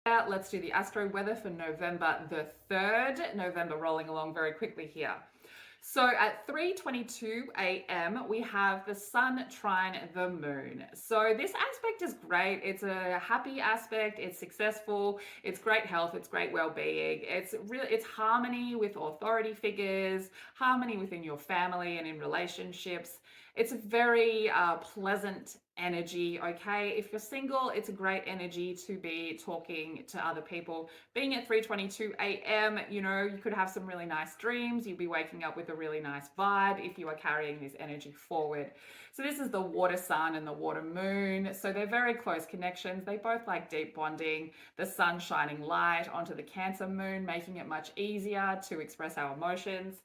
Let's do the astro weather for November the 3rd. November rolling along very quickly here. So at 3:22 a.m., we have the sun trine the moon. So this aspect is great. It's a happy aspect. It's successful. It's great health. It's great well-being. It's harmony with authority figures, harmony within your family and in relationships. It's a very pleasant energy, okay? If you're single, it's a great energy to be talking to other people. Being at 3:22 a.m., you could have some really nice dreams. You'll be waking up with a really nice vibe if you are carrying this energy forward. So this is the water sun and the water moon. So they're very close connections. They both like deep bonding. The sun shining light onto the Cancer moon, making it much easier to express our emotions.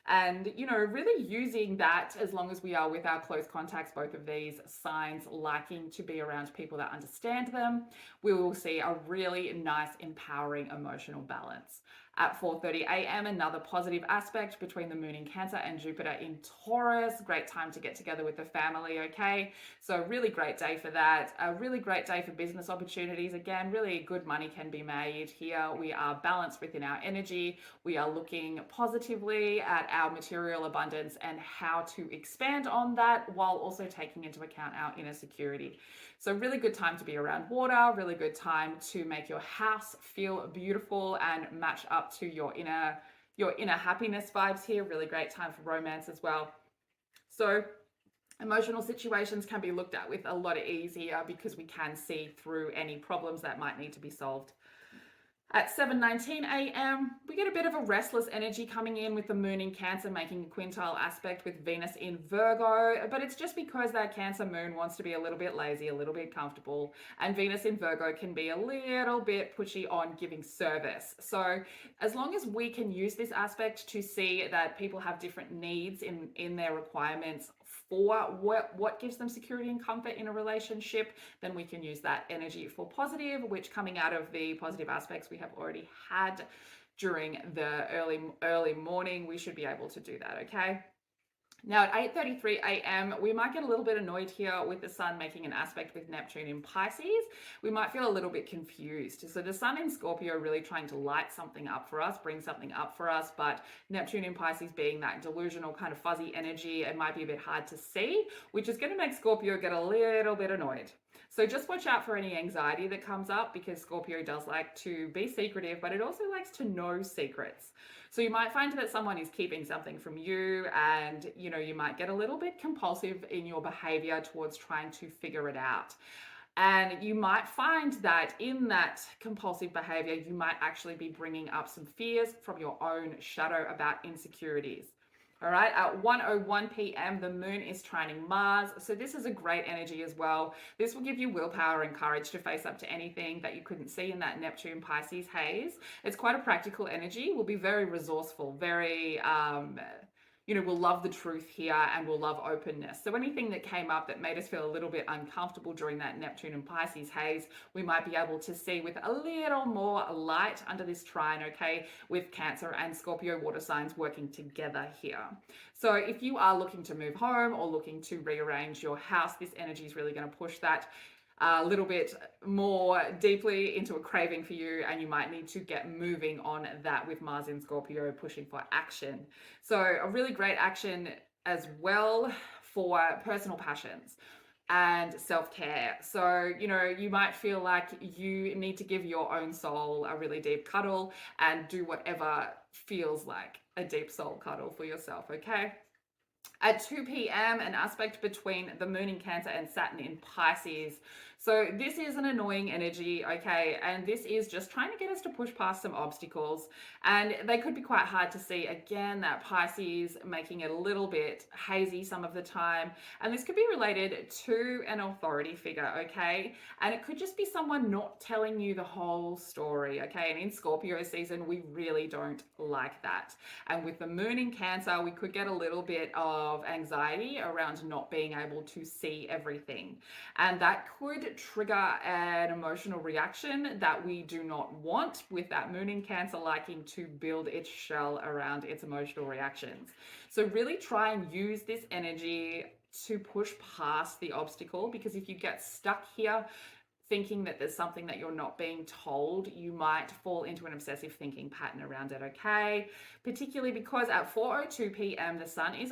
And, really using that as long as we are with our close contacts, both of these signs liking to be around people that understand them, we will see a really nice, empowering emotional balance. At 4:30 a.m., another positive aspect between the moon in Cancer and Jupiter in Taurus. Great time to get together with the family, okay? So really great day for that. A really great day for business opportunities. Again, really good money can be made here. We are balanced within our energy. We are looking positively at our material abundance and how to expand on that while also taking into account our inner security. So really good time to be around water, really good time to make your house feel beautiful and match up to your inner happiness vibes here. Really great time for romance as well. So emotional situations can be looked at with a lot of ease here because we can see through any problems that might need to be solved. At 7:19 a.m., we get a bit of a restless energy coming in with the moon in Cancer making a quintile aspect with Venus in Virgo, but it's just because that Cancer moon wants to be a little bit lazy, a little bit comfortable, and Venus in Virgo can be a little bit pushy on giving service. So as long as we can use this aspect to see that people have different needs in their requirements for what gives them security and comfort in a relationship, then we can use that energy for positive, which coming out of the positive aspects we have already had during the early morning, we should be able to do that, okay? Now at 8:33 a.m., we might get a little bit annoyed here with the sun making an aspect with Neptune in Pisces. We might feel a little bit confused. So the sun in Scorpio really trying to light something up for us, bring something up for us, but Neptune in Pisces being that delusional kind of fuzzy energy, it might be a bit hard to see, which is going to make Scorpio get a little bit annoyed. So just watch out for any anxiety that comes up because Scorpio does like to be secretive, but it also likes to know secrets. So you might find that someone is keeping something from you and, you might get a little bit compulsive in your behavior towards trying to figure it out. And you might find that in that compulsive behavior, you might actually be bringing up some fears from your own shadow about insecurities. All right, at 1:01 p.m., the moon is trining Mars. So this is a great energy as well. This will give you willpower and courage to face up to anything that you couldn't see in that Neptune Pisces haze. It's quite a practical energy. We'll be very resourceful, very we'll love the truth here and we'll love openness. So anything that came up that made us feel a little bit uncomfortable during that Neptune and Pisces haze, we might be able to see with a little more light under this trine, okay, with Cancer and Scorpio water signs working together here. So if you are looking to move home or looking to rearrange your house, this energy is really going to push that a little bit more deeply into a craving for you, and you might need to get moving on that with Mars in Scorpio pushing for action. So a really great action as well for personal passions and self-care. So, you might feel like you need to give your own soul a really deep cuddle and do whatever feels like a deep soul cuddle for yourself, okay? At 2 p.m., an aspect between the moon in Cancer and Saturn in Pisces. So this is an annoying energy, okay? And this is just trying to get us to push past some obstacles. And they could be quite hard to see. Again, that Pisces making it a little bit hazy some of the time. And this could be related to an authority figure, okay? And it could just be someone not telling you the whole story, okay? And in Scorpio season, we really don't like that. And with the moon in Cancer, we could get a little bit of anxiety around not being able to see everything. And that could trigger an emotional reaction that we do not want, with that moon in Cancer liking to build its shell around its emotional reactions. So really try and use this energy to push past the obstacle, because if you get stuck here, thinking that there's something that you're not being told, you might fall into an obsessive thinking pattern around it, okay? Particularly because at 4:02 p.m. the sun is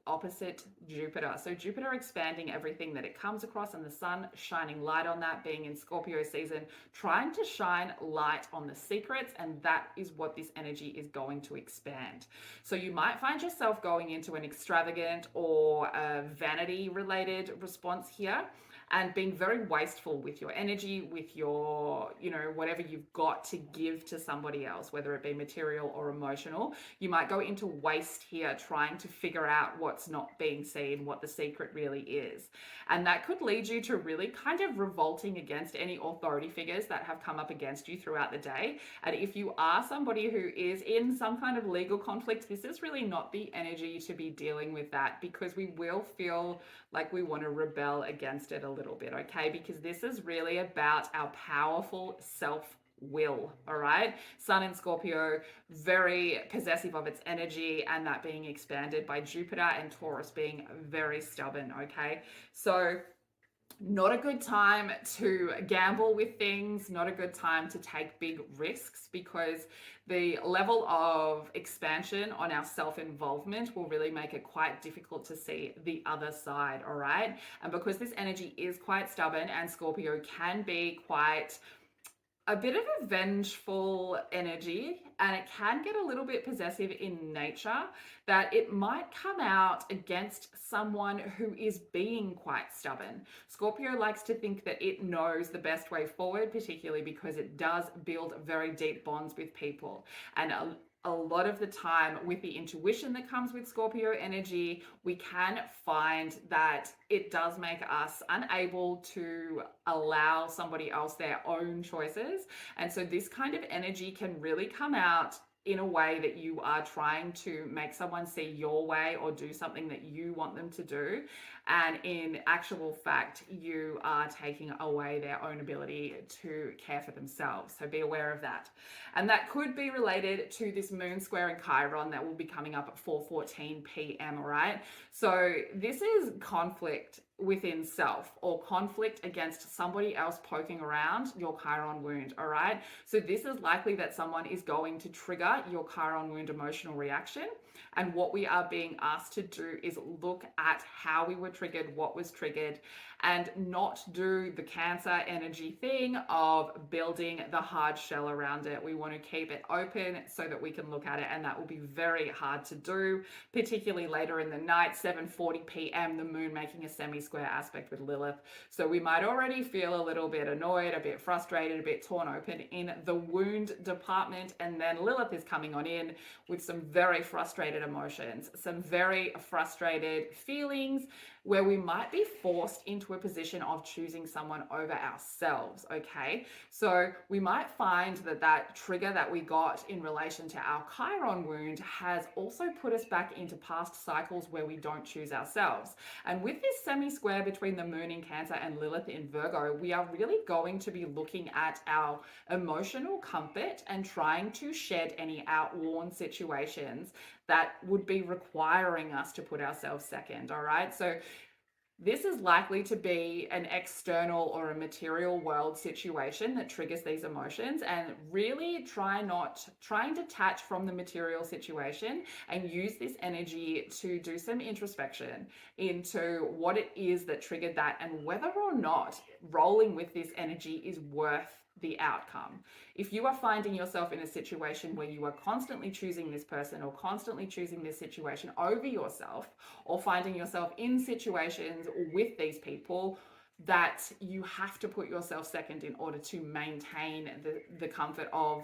opposite Jupiter. So Jupiter expanding everything that it comes across, and the sun shining light on that, being in Scorpio season, trying to shine light on the secrets, and that is what this energy is going to expand. So you might find yourself going into an extravagant or a vanity related response here, and being very wasteful with your energy, with your, whatever you've got to give to somebody else, whether it be material or emotional. You might go into waste here, trying to figure out what's not being seen, what the secret really is. And that could lead you to really kind of revolting against any authority figures that have come up against you throughout the day. And if you are somebody who is in some kind of legal conflict, this is really not the energy to be dealing with that, because we will feel like we want to rebel against it a little bit, okay? Because this is really about our powerful self-will, all right? Sun in Scorpio, very possessive of its energy, and that being expanded by Jupiter, and Taurus being very stubborn, okay? So not a good time to gamble with things, not a good time to take big risks, because the level of expansion on our self-involvement will really make it quite difficult to see the other side, all right? And because this energy is quite stubborn, and Scorpio can be quite a bit of a vengeful energy, and it can get a little bit possessive in nature, that it might come out against someone who is being quite stubborn. Scorpio likes to think that it knows the best way forward, particularly because it does build very deep bonds with people. And a lot of the time, with the intuition that comes with Scorpio energy, we can find that it does make us unable to allow somebody else their own choices. And so this kind of energy can really come out in a way that you are trying to make someone see your way or do something that you want them to do. And in actual fact, you are taking away their own ability to care for themselves. So be aware of that. And that could be related to this moon square in Chiron that will be coming up at 4:14 p.m., all right? So this is conflict within self, or conflict against somebody else poking around your Chiron wound, all right? So this is likely that someone is going to trigger your Chiron wound emotional reaction. And what we are being asked to do is look at how we were triggered, what was triggered, and not do the Cancer energy thing of building the hard shell around it. We want to keep it open so that we can look at it, and that will be very hard to do, particularly later in the night, 7:40 p.m., the moon making a semi-square aspect with Lilith. So we might already feel a little bit annoyed, a bit frustrated, a bit torn open in the wound department, and then Lilith is coming on in with some very frustrated emotions, some very frustrated feelings, where we might be forced into a position of choosing someone over ourselves, okay? So we might find that that trigger that we got in relation to our Chiron wound has also put us back into past cycles where we don't choose ourselves. And with this semi-square between the moon in Cancer and Lilith in Virgo, we are really going to be looking at our emotional comfort and trying to shed any outworn situations that would be requiring us to put ourselves second, all right? So this is likely to be an external or a material world situation that triggers these emotions, and really try and detach from the material situation and use this energy to do some introspection into what it is that triggered that, and whether or not rolling with this energy is worth the outcome. If you are finding yourself in a situation where you are constantly choosing this person or constantly choosing this situation over yourself, or finding yourself in situations with these people that you have to put yourself second in order to maintain the comfort of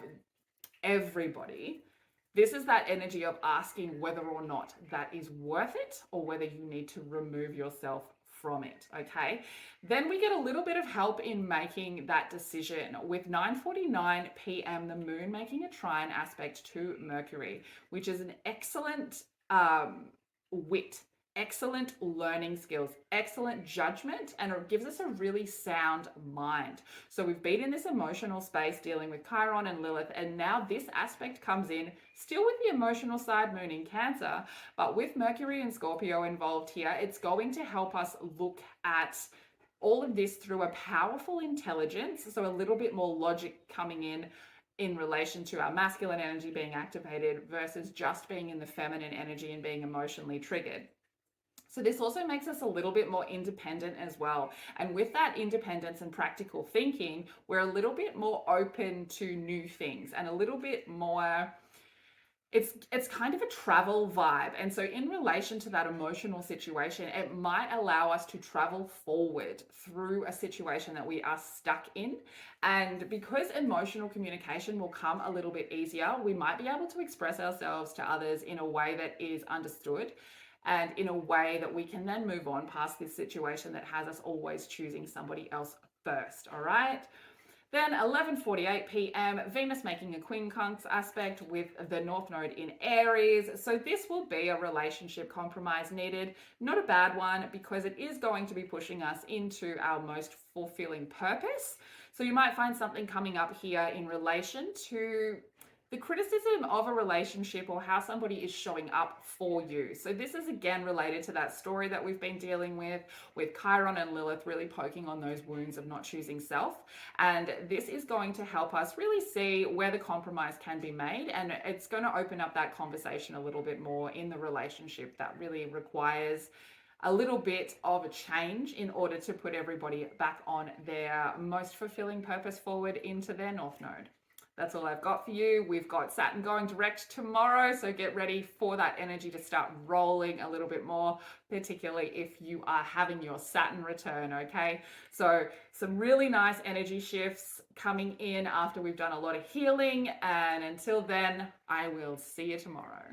everybody, this is that energy of asking whether or not that is worth it, or whether you need to remove yourself from it, okay? Then we get a little bit of help in making that decision with 9:49 p.m. the moon making a trine aspect to Mercury, which is an excellent wit, excellent learning skills, excellent judgment, and it gives us a really sound mind. So we've been in this emotional space dealing with Chiron and Lilith, and now this aspect comes in, still with the emotional side, moon in Cancer, but with Mercury and Scorpio involved here, it's going to help us look at All of this through a powerful intelligence, so a little bit more logic coming in relation to our masculine energy being activated versus just being in the feminine energy and being emotionally triggered. So this also makes us a little bit more independent as well. And with that independence and practical thinking, we're a little bit more open to new things and a little bit more, it's kind of a travel vibe. And so in relation to that emotional situation, it might allow us to travel forward through a situation that we are stuck in. And because emotional communication will come a little bit easier, we might be able to express ourselves to others in a way that is understood and in a way that we can then move on past this situation that has us always choosing somebody else first. All right. Then 11:48 p.m., Venus making a quincunx aspect with the North Node in Aries. So this will be a relationship compromise needed. Not a bad one, because it is going to be pushing us into our most fulfilling purpose. So you might find something coming up here in relation to the criticism of a relationship or how somebody is showing up for you. So this is again related to that story that we've been dealing with Chiron and Lilith really poking on those wounds of not choosing self. And this is going to help us really see where the compromise can be made. And it's going to open up that conversation a little bit more in the relationship that really requires a little bit of a change in order to put everybody back on their most fulfilling purpose forward into their North Node. That's all I've got for you. We've got Saturn going direct tomorrow, so get ready for that energy to start rolling a little bit more, particularly if you are having your Saturn return, okay? So some really nice energy shifts coming in after we've done a lot of healing, and until then, I will see you tomorrow.